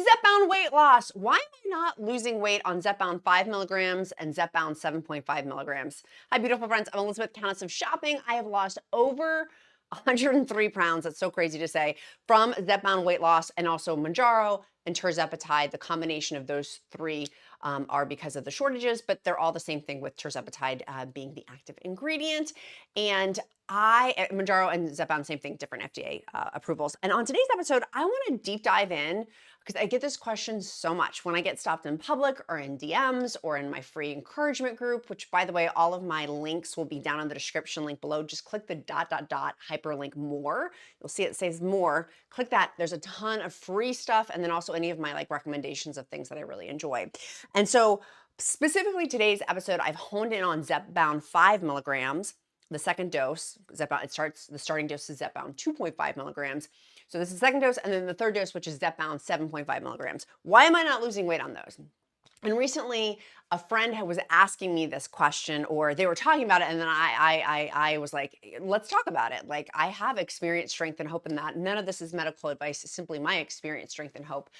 Zepbound weight loss. Why am I not losing weight on Zepbound 5 mg and Zepbound 7.5 mg? Hi, beautiful friends. I'm Elizabeth, Countess of Shopping. I have lost over 103 pounds. That's so crazy to say, from Zepbound weight loss and also Mounjaro and Tirzepatide. The combination of those three are because of the shortages, but they're all the same thing, with Tirzepatide being the active ingredient. And Mounjaro and Zepbound, same thing, different FDA approvals. And on today's episode, I want to deep dive in because I get this question so much when I get stopped in public or in DMs or in my free encouragement group, which, by the way, all of my links will be down in the description link below. Just click the ... hyperlink more. You'll see it says more. Click that. There's a ton of free stuff, and then also any of my recommendations of things that I really enjoy. And so specifically today's episode, I've honed in on Zepbound 5 mg. The second dose, the starting dose is Zepbound 2.5 mg. So this is the second dose, and then the third dose, which is Zepbound 7.5 mg. Why am I not losing weight on those? And recently, a friend was asking me this question, or they were talking about it, and then I was like, let's talk about it. Like, I have experience, strength, and hope in that. None of this is medical advice. It's simply my experience, strength, and hope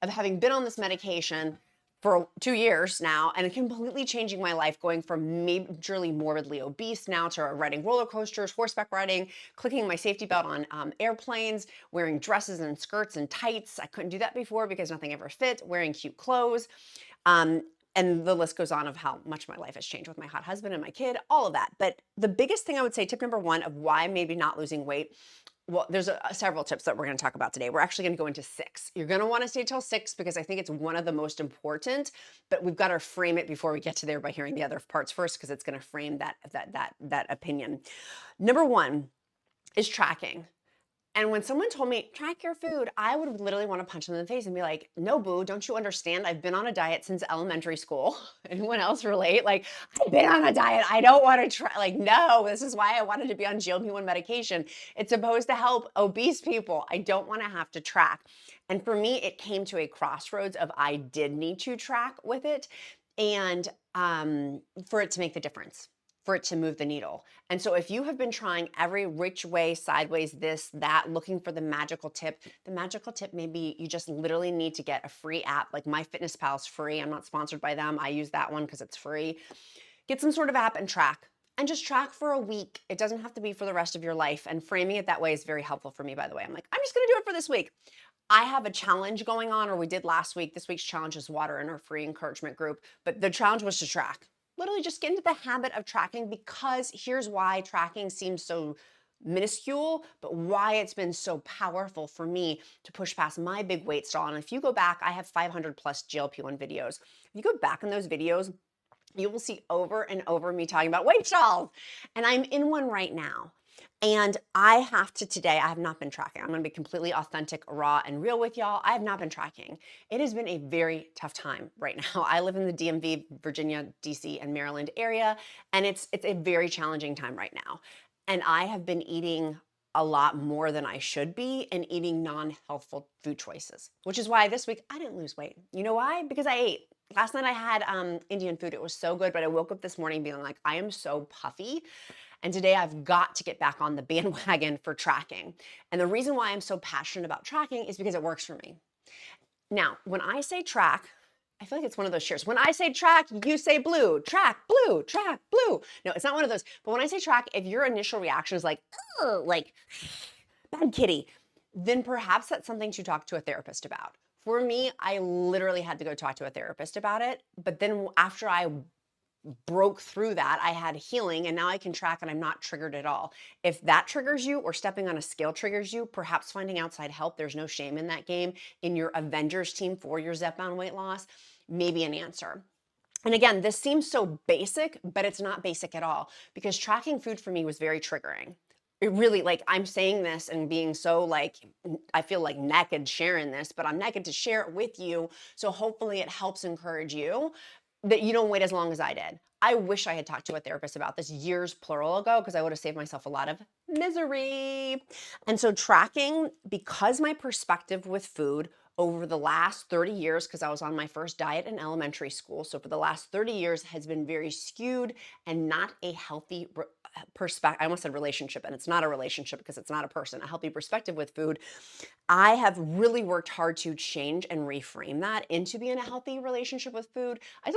of having been on this medication for 2 years now, and completely changing my life, going from majorly morbidly obese now to riding roller coasters, horseback riding, clicking my safety belt on airplanes, wearing dresses and skirts and tights. I couldn't do that before because nothing ever fit, wearing cute clothes. And the list goes on of how much my life has changed with my hot husband and my kid, all of that. But the biggest thing I would say, tip number one of why maybe not losing weight, well, there's several tips that we're going to talk about today. We're actually going to go into 6. You're going to want to stay till 6 because I think it's one of the most important, but we've got to frame it before we get to there by hearing the other parts first, because it's going to frame that opinion. Number 1 is tracking. And when someone told me, track your food, I would literally want to punch them in the face and be like, no, boo, don't you understand? I've been on a diet since elementary school. Anyone else relate? Like, I've been on a diet. I don't want to try. Like, no, this is why I wanted to be on GLP-1 medication. It's supposed to help obese people. I don't want to have to track. And for me, it came to a crossroads of I did need to track with it, and for it to make the difference, for it to move the needle. And so if you have been trying every which way, sideways, this, that, looking for the magical tip maybe you just literally need to get a free app. Like MyFitnessPal is free. I'm not sponsored by them. I use that one because it's free. Get some sort of app and track. And just track for a week. It doesn't have to be for the rest of your life. And framing it that way is very helpful for me, by the way. I'm like, I'm just going to do it for this week. I have a challenge going on, or we did last week. This week's challenge is water in our free encouragement group. But the challenge was to track. Literally just get into the habit of tracking, because here's why tracking seems so minuscule, but why it's been so powerful for me to push past my big weight stall. And if you go back, I have 500 plus GLP-1 videos. If you go back in those videos, you will see over and over me talking about weight stalls. And I'm in one right now. And I have not been tracking. I'm going to be completely authentic, raw, and real with y'all. I have not been tracking. It has been a very tough time right now. I live in the DMV, Virginia, DC, and Maryland area, and it's a very challenging time right now. And I have been eating a lot more than I should be, and eating non-healthful food choices, which is why this week I didn't lose weight. You know why? Because I ate. Last night I had Indian food. It was so good, but I woke up this morning being like, I am so puffy. And today I've got to get back on the bandwagon for tracking. And the reason why I'm so passionate about tracking is because it works for me. Now, when I say track, I feel like it's one of those shares. When I say track, you say blue, track, blue, track, blue. No, it's not one of those. But when I say track, if your initial reaction is like, oh, like bad kitty, then perhaps that's something to talk to a therapist about. For me, I literally had to go talk to a therapist about it. But then after I broke through that, I had healing, and now I can track and I'm not triggered at all. If that triggers you, or stepping on a scale triggers you, perhaps finding outside help, there's no shame in that game, in your Avengers team for your Zepbound weight loss, may be an answer. And again, this seems so basic, but it's not basic at all, because tracking food for me was very triggering. It really, like, I'm saying this and being so like, I feel like naked sharing this, but I'm naked to share it with you. So hopefully it helps encourage you that you don't wait as long as I did. I wish I had talked to a therapist about this years, plural, ago, because I would have saved myself a lot of misery. And so tracking, because my perspective with food over the last 30 years, because I was on my first diet in elementary school, so for the last 30 years has been very skewed and not a perspective, I almost said relationship, and it's not a relationship because it's not a person, a healthy perspective with food, I have really worked hard to change and reframe that into being a healthy relationship with food. I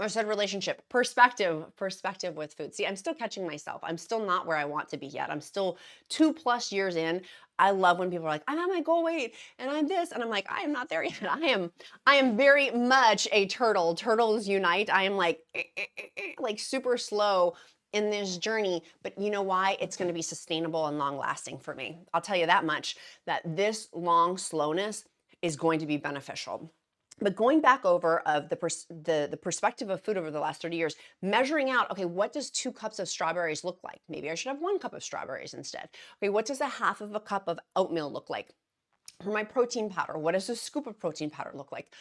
said relationship, perspective with food. See, I'm still catching myself. I'm still not where I want to be yet. I'm still 2+ years in. I love when people are like, I'm at my goal weight and I'm this. And I'm like, I am not there yet. I am very much a turtle. Turtles unite. I am like, like super slow in this journey, but you know why? It's going to be sustainable and long lasting for me. I'll tell you that much, that this long slowness is going to be beneficial. But going back over of the perspective of food over the last 30 years, measuring out, okay, what does 2 cups of strawberries look like? Maybe I should have 1 cup of strawberries instead. Okay, what does a half of a cup of oatmeal look like? For my protein powder, what does a scoop of protein powder look like?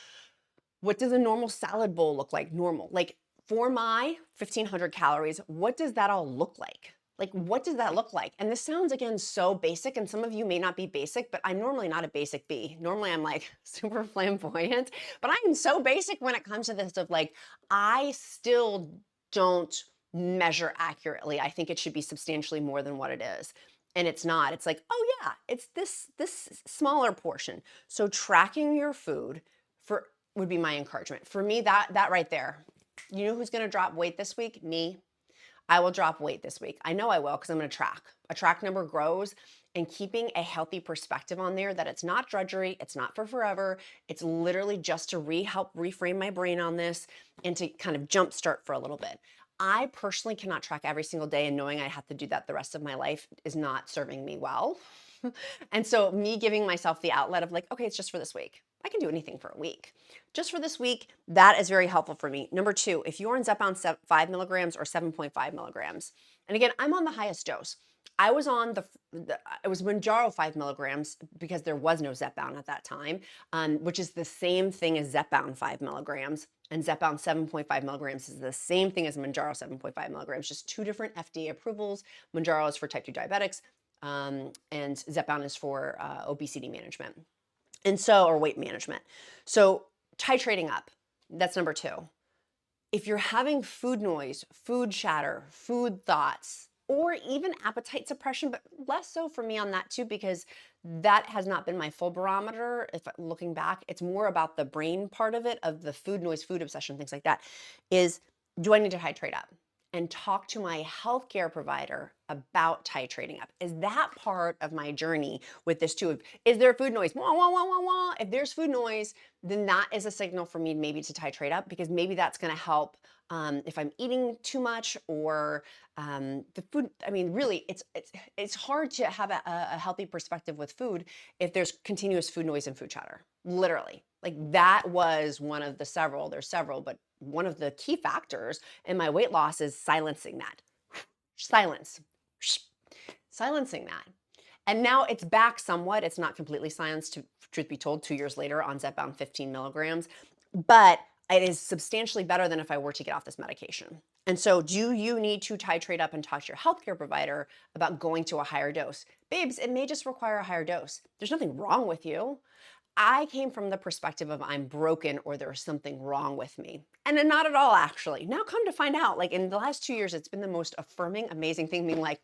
What does a normal salad bowl look like? Normal. Like for my 1,500 calories, what does that all look like? Like, what does that look like? And this sounds, again, so basic, and some of you may not be basic, but I'm normally not a basic bee. Normally I'm like super flamboyant, but I am so basic when it comes to this of like, I still don't measure accurately. I think it should be substantially more than what it is. And it's not. It's like, oh yeah, it's this smaller portion. So tracking your food for would be my encouragement. For me, that right there. You know who's gonna drop weight this week? Me. I will drop weight this week. I know I will because I'm going to track. A track number grows, and keeping a healthy perspective on there that it's not drudgery, it's not for forever. It's literally just to help reframe my brain on this and to kind of jumpstart for a little bit. I personally cannot track every single day, and knowing I have to do that the rest of my life is not serving me well. And so me giving myself the outlet of like, okay, it's just for this week. I can do anything for a week. Just for this week, that is very helpful for me. Number 2, if you're on Zepbound 5 milligrams or 7.5 milligrams, and again, I'm on the highest dose. I was on it was Mounjaro 5 milligrams because there was no Zepbound at that time, which is the same thing as Zepbound 5 milligrams. And Zepbound 7.5 milligrams is the same thing as Mounjaro 7.5 milligrams, just 2 different FDA approvals. Mounjaro is for type 2 diabetics, and Zepbound is for obesity management. And so, or weight management. So titrating up, that's number 2. If you're having food noise, food chatter, food thoughts, or even appetite suppression, but less so for me on that too, because that has not been my full barometer. If looking back, it's more about the brain part of it, of the food noise, food obsession, things like that, is do I need to titrate up? And talk to my healthcare provider about titrating up. Is that part of my journey with this too? Is there food noise? Wah, wah, wah, wah, wah. If there's food noise, then that is a signal for me maybe to titrate up, because maybe that's gonna help if I'm eating too much, or the food. I mean, really, it's hard to have a healthy perspective with food if there's continuous food noise and food chatter. Literally, like that was one of the several. There's several, but one of the key factors in my weight loss is silencing that. Silencing that. And now it's back somewhat. It's not completely silenced, truth be told, 2 years later on Zepbound 15 milligrams, but it is substantially better than if I were to get off this medication. And so do you need to titrate up and talk to your healthcare provider about going to a higher dose? Babes, it may just require a higher dose. There's nothing wrong with you. I came from the perspective of I'm broken or there's something wrong with me. And then not at all, actually. Now come to find out, like in the last 2 years, it's been the most affirming, amazing thing, being like,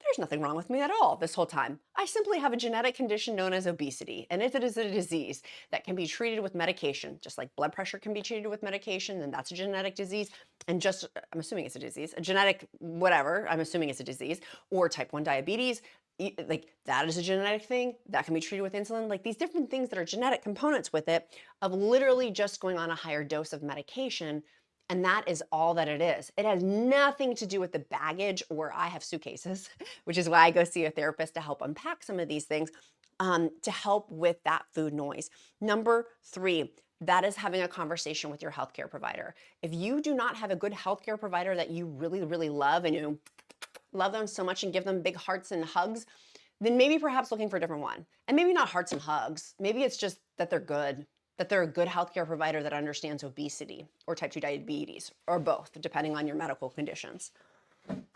there's nothing wrong with me at all this whole time. I simply have a genetic condition known as obesity. And if it is a disease that can be treated with medication, just like blood pressure can be treated with medication, then that's a genetic disease. And just, I'm assuming it's a disease, a genetic whatever, I'm assuming it's a disease, or type 1 diabetes, like that is a genetic thing that can be treated with insulin. Like these different things that are genetic components with it, of literally just going on a higher dose of medication. And that is all that it is. It has nothing to do with the baggage, or I have suitcases, which is why I go see a therapist to help unpack some of these things, to help with that food noise. Number 3, that is having a conversation with your healthcare provider. If you do not have a good healthcare provider that you really, really love, and you love them so much and give them big hearts and hugs, then maybe perhaps looking for a different one. And maybe not hearts and hugs. Maybe it's just that they're good. That they're a good healthcare provider that understands obesity or type 2 diabetes, or both, depending on your medical conditions.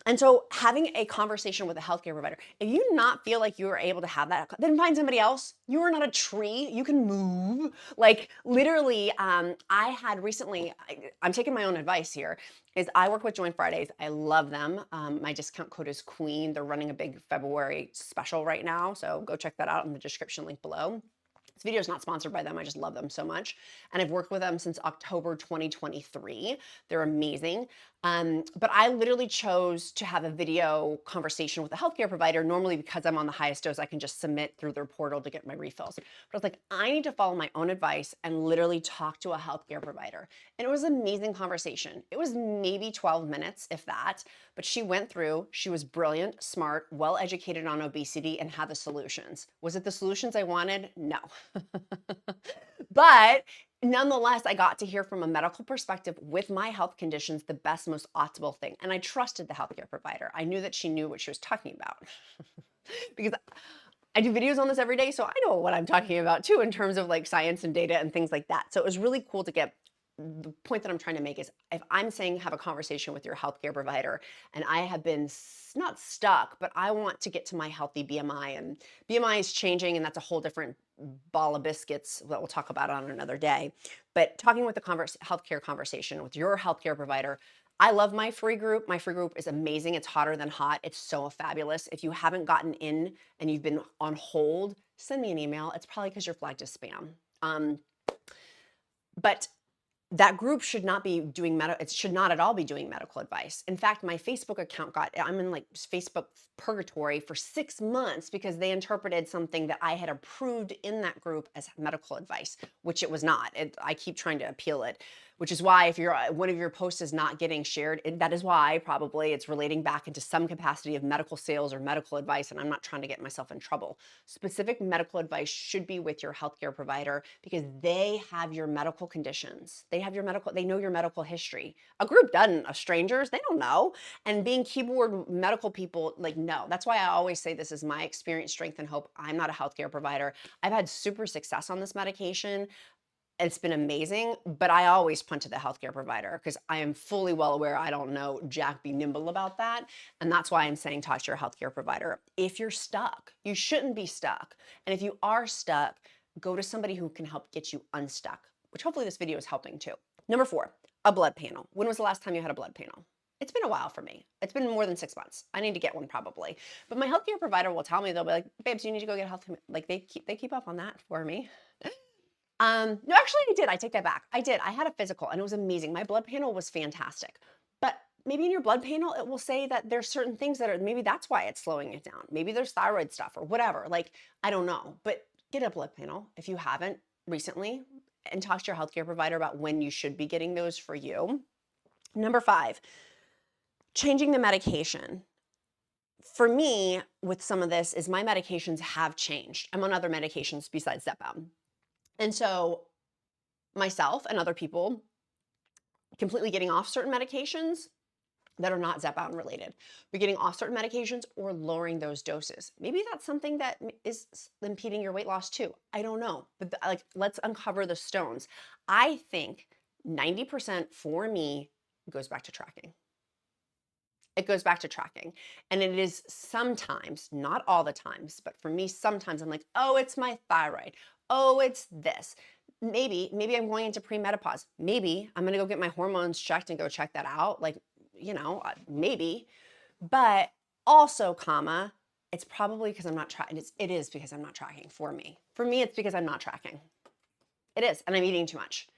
And so having a conversation with a healthcare provider, if you do not feel like you are able to have that, then find somebody else. You are not a tree. You can move. Like literally, I had recently, I'm taking my own advice here, is I work with Joint Fridays. I love them. My discount code is Queen. They're running a big February special right now. So go check that out in the description link below. This video is not sponsored by them. I just love them so much. And I've worked with them since October 2023. They're amazing. But I literally chose to have a video conversation with a healthcare provider. Normally, because I'm on the highest dose, I can just submit through their portal to get my refills. But I was like, I need to follow my own advice and literally talk to a healthcare provider. And it was an amazing conversation. It was maybe 12 minutes, if that. But she went through, she was brilliant, smart, well educated on obesity, and had the solutions. Was it the solutions I wanted? No. But nonetheless, I got to hear from a medical perspective with my health conditions the best, most optimal thing. And I trusted the healthcare provider. I knew that she knew what she was talking about because I do videos on this every day. So I know what I'm talking about too, in terms of like science and data and things like that. So it was really cool to get. The point that I'm trying to make is if I'm saying have a conversation with your healthcare provider and I have been not stuck, but I want to get to my healthy BMI, and BMI is changing, and that's a whole different ball of biscuits that we'll talk about on another day. But talking with the healthcare conversation with your healthcare provider, I love my free group. My free group is amazing. It's hotter than hot. It's so fabulous. If you haven't gotten in and you've been on hold, send me an email. It's probably because you're flagged as spam. But that group should not be doing it should not at all be doing medical advice. In fact, my Facebook account I'm in like Facebook purgatory for 6 months because they interpreted something that I had approved in that group as medical advice, which it was not. I keep trying to appeal it, which is why if one of your posts is not getting shared, that is why probably it's relating back into some capacity of medical sales or medical advice, and I'm not trying to get myself in trouble. Specific medical advice should be with your healthcare provider because they have your medical conditions. They know your medical history. A group doesn't, of strangers, they don't know. And being keyboard medical people, like, no. That's why I always say this is my experience, strength, and hope. I'm not a healthcare provider. I've had super success on this medication. It's been amazing, but I always punt to the healthcare provider because I am fully well aware I don't know jack be nimble about that. And that's why I'm saying talk to your healthcare provider. If you're stuck, you shouldn't be stuck. And if you are stuck, go to somebody who can help get you unstuck, which hopefully this video is helping too. Number 4, a blood panel. When was the last time you had a blood panel? It's been a while for me. It's been more than 6 months. I need to get one probably. But my healthcare provider will tell me, they'll be like, babes, you need to go get a health, like they keep up on that for me. No, actually I did. I take that back. I did. I had a physical and it was amazing. My blood panel was fantastic. But maybe in your blood panel, it will say that there's certain things that are, maybe that's why it's slowing it down. Maybe there's thyroid stuff or whatever. Like, I don't know. But get a blood panel if you haven't recently and talk to your healthcare provider about when you should be getting those for you. Number 5, changing the medication. For me, with some of this is my medications have changed. I'm on other medications besides Zepbound. And so myself and other people completely getting off certain medications that are not Zepbound related. We're getting off certain medications or lowering those doses. Maybe that's something that is impeding your weight loss too. I don't know, but like, let's uncover the stones. I think 90% for me goes back to tracking. It goes back to tracking. And it is sometimes, not all the times, but for me, sometimes I'm like, oh, it's my thyroid. Oh, it's this. Maybe I'm going into premenopause. Maybe I'm going to go get my hormones checked and go check that out. Like, maybe. But also, it's probably because I'm not tracking. It is because I'm not tracking for me. For me, it's because I'm not tracking. It is. And I'm eating too much.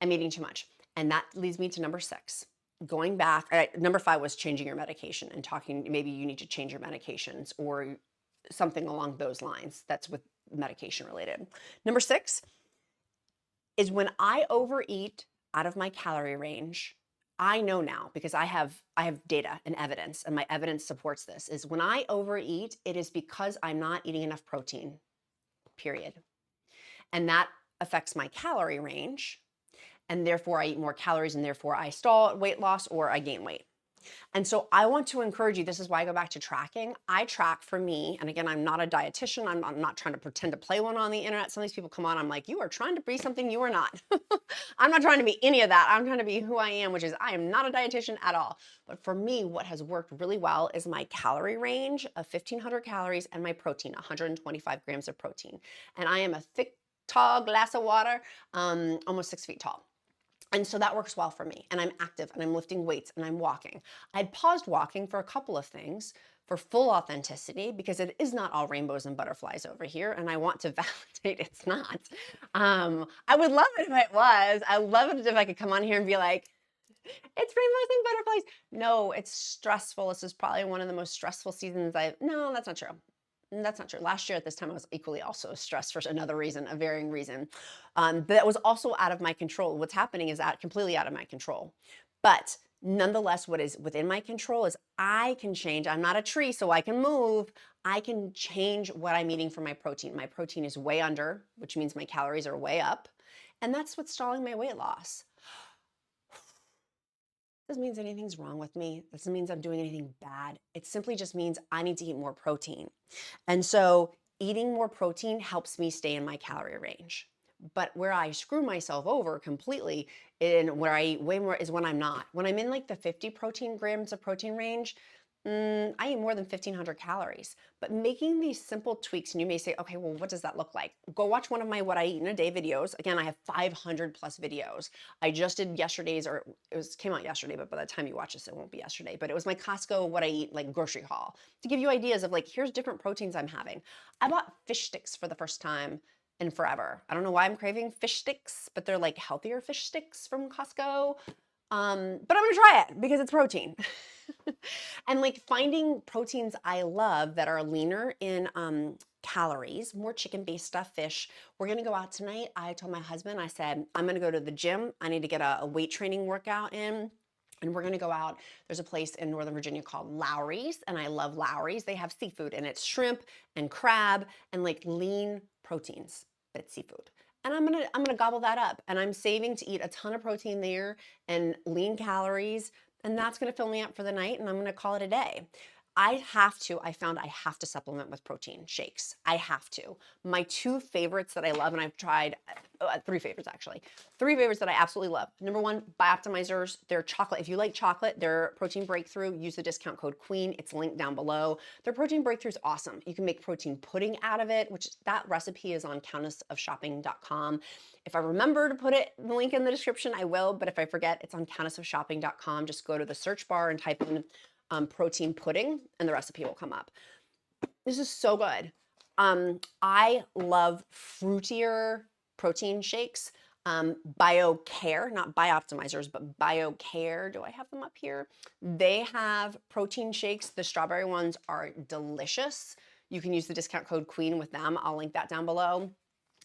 And that leads me to number 6. Going back, number 5 was changing your medication and talking, maybe you need to change your medications or something along those lines. That's with medication related. Number 6 is when I overeat out of my calorie range. I know now because I have data and evidence, and my evidence supports this, is when I overeat, it is because I'm not eating enough protein, period. And that affects my calorie range. And therefore I eat more calories and therefore I stall at weight loss or I gain weight. And so I want to encourage you, this is why I go back to tracking. I track for me, and again, I'm not a dietitian. I'm not trying to pretend to play one on the internet. Some of these people come on, I'm like, you are trying to be something you are not. I'm not trying to be any of that. I'm trying to be who I am, which is I am not a dietitian at all. But for me, what has worked really well is my calorie range of 1,500 calories and my protein, 125 grams of protein. And I am a thick, tall glass of water, almost 6 feet tall. And so that works well for me. And I'm active and I'm lifting weights and I'm walking. I'd paused walking for a couple of things for full authenticity because it is not all rainbows and butterflies over here. And I want to validate it's not. I would love it if it was. I love it if I could come on here and be like, it's rainbows and butterflies. No, it's stressful. This is probably one of the most stressful seasons no, that's not true. That's not true. Last year at this time, I was equally also stressed for another reason, a varying reason. That was also out of my control. What's happening is completely out of my control. But nonetheless, what is within my control is I can change. I'm not a tree, so I can move. I can change what I'm eating for my protein. My protein is way under, which means my calories are way up. And that's what's stalling my weight loss. Doesn't mean anything's wrong with me. Doesn't mean I'm doing anything bad. It simply just means I need to eat more protein. And so eating more protein helps me stay in my calorie range. But where I screw myself over completely and where I eat way more is when I'm not. When I'm in like the 50 grams of protein range, I eat more than 1,500 calories. But making these simple tweaks, and you may say, okay, well, what does that look like? Go watch one of my What I Eat in a Day videos. Again, I have 500 plus videos. I just did yesterday's, or came out yesterday, but by the time you watch this, it won't be yesterday. But it was my Costco What I Eat like grocery haul to give you ideas of like, here's different proteins I'm having. I bought fish sticks for the first time in forever. I don't know why I'm craving fish sticks, but they're like healthier fish sticks from Costco. But I'm gonna try it because it's protein. And like finding proteins I love that are leaner in calories, more chicken-based stuff, fish. We're gonna go out tonight. I told my husband, I said, I'm gonna go to the gym. I need to get a weight training workout in. And we're gonna go out. There's a place in Northern Virginia called Lowry's, and I love Lowry's. They have seafood, and it's shrimp and crab and like lean proteins, but it's seafood. And I'm gonna gobble that up. And I'm saving to eat a ton of protein there and lean calories, and that's gonna fill me up for the night, and I'm gonna call it a day. I found I have to supplement with protein shakes. I have to. My two favorites that I love, and I've tried, three favorites actually. Three favorites that I absolutely love. Number one, Bioptimizers. They're chocolate. If you like chocolate, their protein breakthrough, use the discount code QUEEN. It's linked down below. Their protein breakthrough is awesome. You can make protein pudding out of it, which that recipe is on countessofshopping.com. If I remember to put the link in the description, I will, but if I forget, it's on countessofshopping.com. Just go to the search bar and type in protein pudding and the recipe will come up. This is so good. I love fruitier protein shakes. BioCare, not Bioptimizers, but BioCare. Do I have them up here? They have protein shakes. The strawberry ones are delicious. You can use the discount code QUEEN with them. I'll link that down below.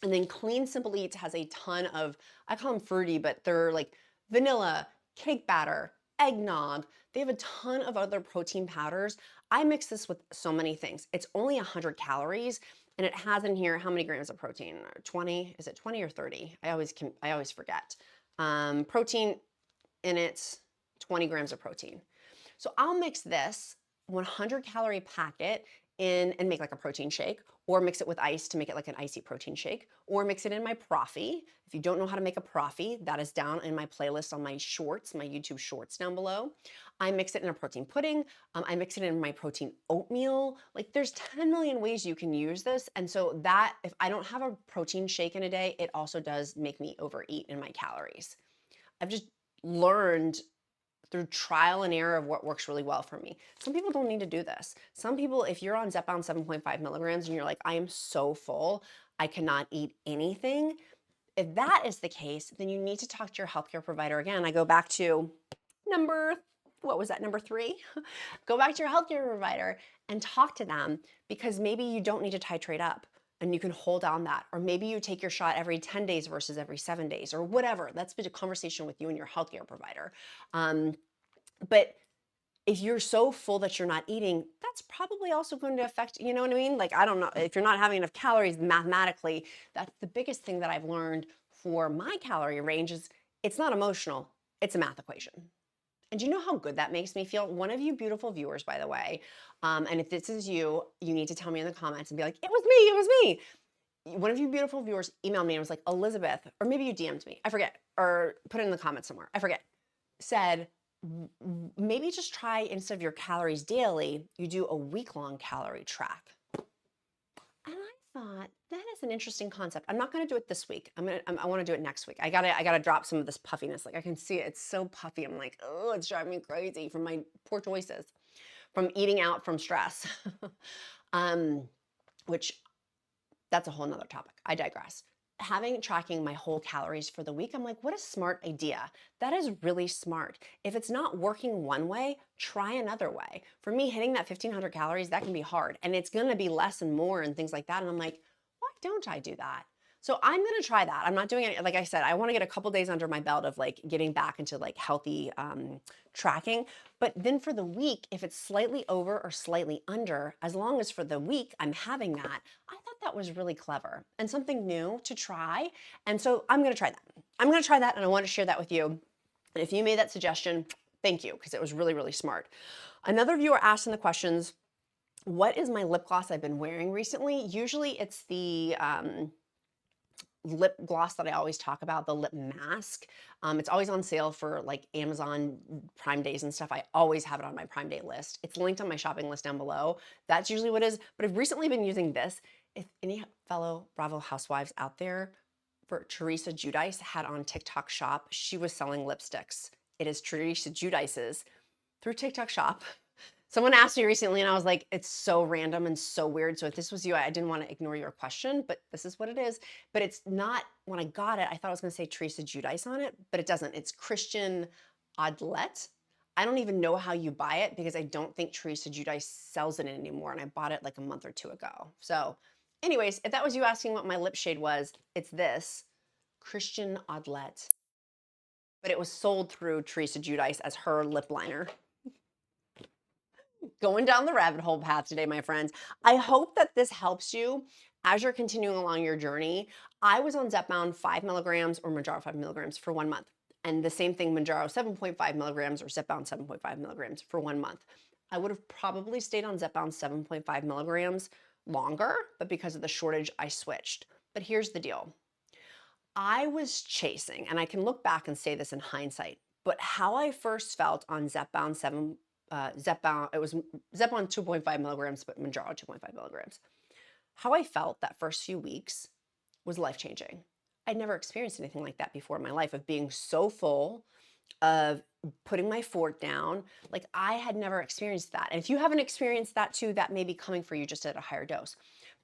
And then Clean Simple Eats has a ton of, I call them fruity, but they're like vanilla, cake batter, eggnog. They have a ton of other protein powders. I mix this with so many things. It's only 100 calories and it has in here how many grams of protein? 20, is it 20 or 30? I always forget. Protein in it, 20 grams of protein. So I'll mix this 100 calorie packet in and make like a protein shake, or mix it with ice to make it like an icy protein shake, or mix it in my Profi. If you don't know how to make a Profi, that is down in my playlist on my shorts, my YouTube shorts down below. I mix it in a protein pudding. I mix it in my protein oatmeal. Like there's 10 million ways you can use this. And so that, if I don't have a protein shake in a day, it also does make me overeat in my calories. I've just learned through trial and error of what works really well for me. Some people don't need to do this. Some people, if you're on Zepbound 7.5 milligrams and you're like, I am so full, I cannot eat anything. If that is the case, then you need to talk to your healthcare provider. Again, I go back to number 3? Go back to your healthcare provider and talk to them, because maybe you don't need to titrate up and you can hold on that. Or maybe you take your shot every 10 days versus every 7 days or whatever. That's been a conversation with you and your healthcare provider. But if you're so full that you're not eating, that's probably also going to affect, you know what I mean? Like, I don't know, if you're not having enough calories mathematically, that's the biggest thing that I've learned for my calorie range is it's not emotional, it's a math equation. And do you know how good that makes me feel? One of you beautiful viewers, by the way, and if this is you, you need to tell me in the comments and be like, it was me, it was me. One of you beautiful viewers emailed me and was like, Elizabeth, or maybe you DM'd me, I forget, or put it in the comments somewhere, I forget, said, maybe just try, instead of your calories daily, you do a week-long calorie track. And I thought, that is an interesting concept. I'm not going to do it this week. I want to do it next week. I gotta drop some of this puffiness. Like I can see it. It's so puffy. I'm like, oh, it's driving me crazy from my poor choices, from eating out, from stress. Which that's a whole nother topic. I digress. Tracking my whole calories for the week, I'm like, what a smart idea. That is really smart. If it's not working one way, try another way. For me, hitting that 1,500 calories, that can be hard. And it's gonna be less and more and things like that. And I'm like, why don't I do that? So I'm gonna try that. I'm not doing it, like I said, I wanna get a couple days under my belt of like getting back into like healthy tracking. But then for the week, if it's slightly over or slightly under, as long as for the week I'm having that, I thought that was really clever and something new to try. And so I'm gonna try that. I'm gonna try that and I wanna share that with you. And if you made that suggestion, thank you, because it was really, really smart. Another viewer asked in the questions, what is my lip gloss I've been wearing recently? Usually it's the lip gloss that I always talk about, the lip mask. It's always on sale for like Amazon Prime Days and stuff. I always have it on my Prime Day list. It's linked on my shopping list down below. That's usually what it is. But I've recently been using this. If any fellow Bravo housewives out there, for Teresa Giudice had on TikTok Shop, she was selling lipsticks. It is Teresa Giudice's through TikTok Shop. Someone asked me recently and I was like, it's so random and so weird. So if this was you, I didn't want to ignore your question, but this is what it is. But it's not, when I got it, I thought I was going to say Teresa Giudice on it, but it doesn't. It's Christian Audlet. I don't even know how you buy it because I don't think Teresa Giudice sells it anymore. And I bought it like a month or two ago. So anyways, if that was you asking what my lip shade was, it's this Christian Audlet. But it was sold through Teresa Giudice as her lip liner. Going down the rabbit hole path today, my friends. I hope that this helps you as you're continuing along your journey. I was on Zepbound 5 milligrams or Mounjaro 5 milligrams for 1 month. And the same thing, Mounjaro 7.5 milligrams or Zepbound 7.5 milligrams for 1 month. I would have probably stayed on Zepbound 7.5 milligrams longer, but because of the shortage, I switched. But here's the deal. I was chasing, and I can look back and say this in hindsight, but how I first felt on Zepbound it was Zepbound 2.5 milligrams, but Mounjaro 2.5 milligrams. How I felt that first few weeks was life-changing. I'd never experienced anything like that before in my life, of being so full, of putting my fork down. Like I had never experienced that. And if you haven't experienced that too, that may be coming for you just at a higher dose.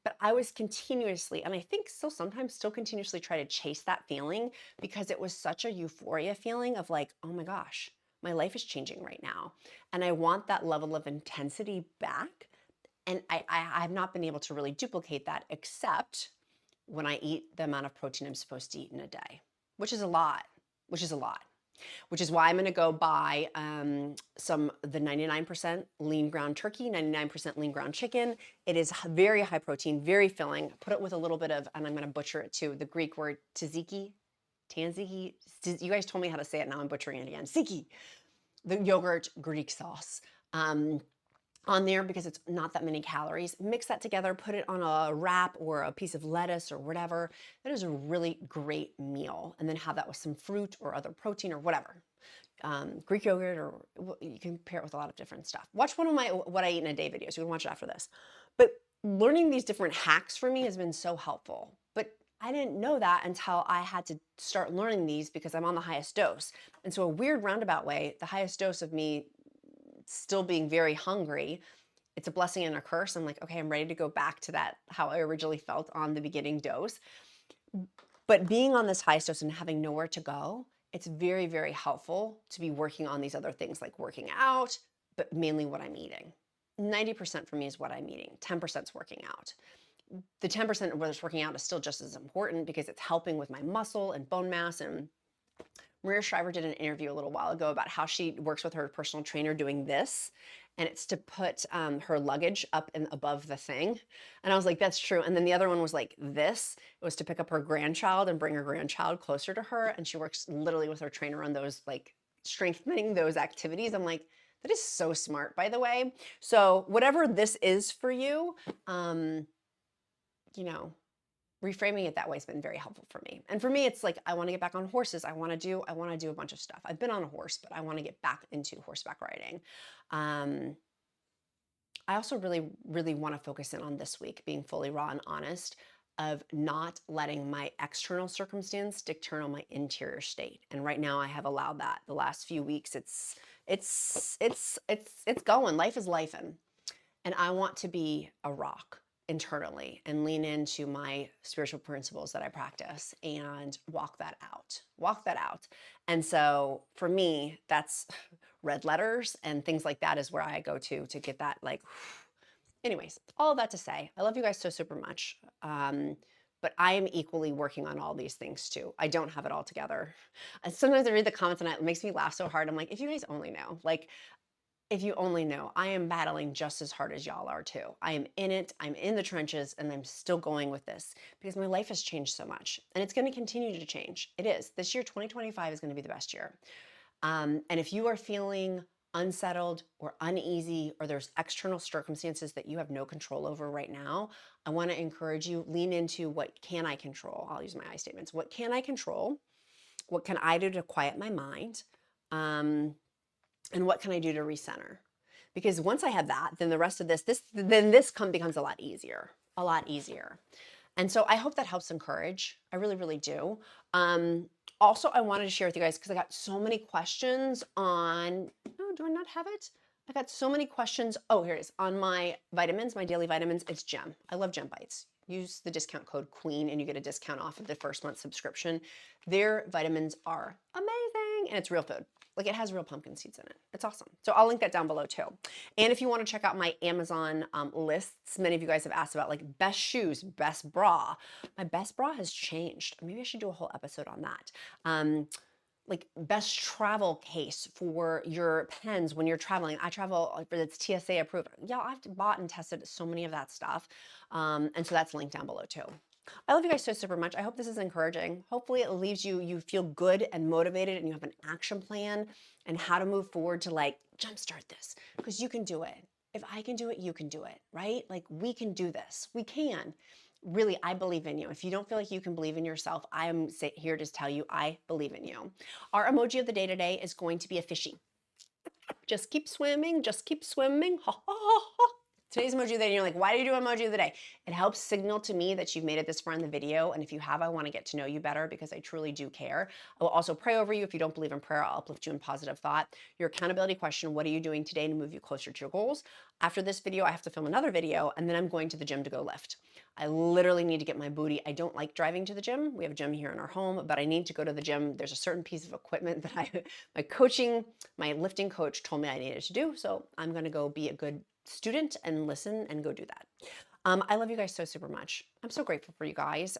But I was continuously, and I think still sometimes still continuously try to chase that feeling because it was such a euphoria feeling of like, oh my gosh, my life is changing right now. And I want that level of intensity back. And I have not been able to really duplicate that except when I eat the amount of protein I'm supposed to eat in a day, which is a lot, which is why I'm going to go buy the 99% lean ground turkey, 99% lean ground chicken. It is very high protein, very filling. Put it with a little bit of, and I'm going to butcher it too, the Greek word tzatziki. You guys told me how to say it, now I'm butchering it again. Tzatziki, the yogurt Greek sauce. On there because it's not that many calories. Mix that together, put it on a wrap or a piece of lettuce or whatever. That is a really great meal. And then have that with some fruit or other protein or whatever. Greek yogurt, or you can pair it with a lot of different stuff. Watch one of my what I eat in a day videos. You can watch it after this. But learning these different hacks for me has been so helpful. But I didn't know that until I had to start learning these because I'm on the highest dose. And so a weird roundabout way, the highest dose of me still being very hungry, it's a blessing and a curse. I'm like, okay, I'm ready to go back to that, how I originally felt on the beginning dose. But being on this highest dose and having nowhere to go, it's very, very helpful to be working on these other things like working out, but mainly what I'm eating. 90% for me is what I'm eating. 10% is working out. The 10% of what's working out is still just as important because it's helping with my muscle and bone mass. And Maria Shriver did an interview a little while ago about how she works with her personal trainer doing this, and it's to put her luggage up and above the thing. And I was like, that's true. And then the other one was like this. It was to pick up her grandchild and bring her grandchild closer to her. And she works literally with her trainer on those like strengthening those activities. I'm like, that is so smart, by the way. So whatever this is for you, you know, reframing it that way has been very helpful for me. And for me, it's like, I want to get back on horses. I want to do a bunch of stuff. I've been on a horse, but I want to get back into horseback riding. I also really, really want to focus in on this week, being fully raw and honest, of not letting my external circumstance dictate my interior state. And right now I have allowed that. The last few weeks, it's going. Life is lifing. And I want to be a rock internally and lean into my spiritual principles that I practice and walk that out. And so for me, that's red letters and things like that is where I go to get that, like, anyways, all of that to say, I love you guys so super much. But I am equally working on all these things too. I don't have it all together. And sometimes I read the comments and it makes me laugh so hard. I'm like, if you guys only know, like, if you only know, I am battling just as hard as y'all are too. I am in it, I'm in the trenches, and I'm still going with this because my life has changed so much and it's gonna continue to change. It is. This year, 2025 is gonna be the best year. And if you are feeling unsettled or uneasy, or there's external circumstances that you have no control over right now, I wanna encourage you, lean into what can I control? I'll use my I statements. What can I control? What can I do to quiet my mind? And what can I do to recenter? Because once I have that, then the rest of this becomes a lot easier. And so I hope that helps encourage. I really, really do. Also, I wanted to share with you guys because I got so many questions on, oh, do I not have it? I got so many questions. Oh, here it is. On my vitamins, my daily vitamins, it's Gem. I love Gem Bites. Use the discount code QUEEN and you get a discount off of the first month subscription. Their vitamins are amazing and it's real food. Like, it has real pumpkin seeds in it. It's awesome. So I'll link that down below too. And if you want to check out my Amazon lists, many of you guys have asked about, like, best shoes, best bra. My best bra has changed. Maybe I should do a whole episode on that. Like, best travel case for your pens when you're traveling. I travel, it's TSA approved. Yeah, I've bought and tested so many of that stuff. And so that's linked down below too. I love you guys so super much. I hope this is encouraging. Hopefully it leaves you feel good and motivated and you have an action plan and how to move forward to, like, jumpstart this, because you can do it. If I can do it, you can do it, right? Like, we can do this. We can. Really, I believe in you. If you don't feel like you can believe in yourself, I am here to tell you I believe in you. Our emoji of the day today is going to be a fishy. Just keep swimming, just keep swimming. Ha, ha, ha, ha. Today's emoji of the day, and you're like, why do you do emoji of the day? It helps signal to me that you've made it this far in the video, and if you have, I want to get to know you better because I truly do care. I will also pray over you. If you don't believe in prayer, I'll uplift you in positive thought. Your accountability question, what are you doing today to move you closer to your goals? After this video, I have to film another video, and then I'm going to the gym to go lift. I literally need to get my booty. I don't like driving to the gym. We have a gym here in our home, but I need to go to the gym. There's a certain piece of equipment that my lifting coach told me I needed to do, so I'm going to go be a good student and listen and go do that. I love you guys so super much. I'm so grateful for you guys,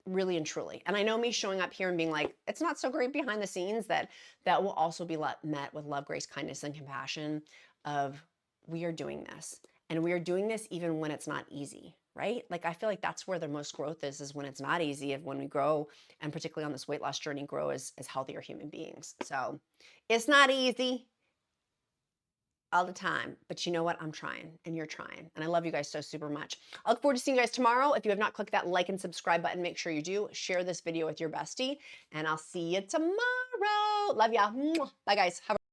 really and truly. And I know me showing up here and being like, it's not so great behind the scenes, that will also be met with love, grace, kindness, and compassion of, we are doing this. And we are doing this even when it's not easy, right? Like, I feel like that's where the most growth is when it's not easy, of when we grow, and particularly on this weight loss journey, grow as healthier human beings. So it's not easy all the time, but you know what? I'm trying and you're trying. And I love you guys so super much. I look forward to seeing you guys tomorrow. If you have not clicked that like and subscribe button, make sure you do. Share this video with your bestie, and I'll see you tomorrow. Love ya. Bye guys. Have a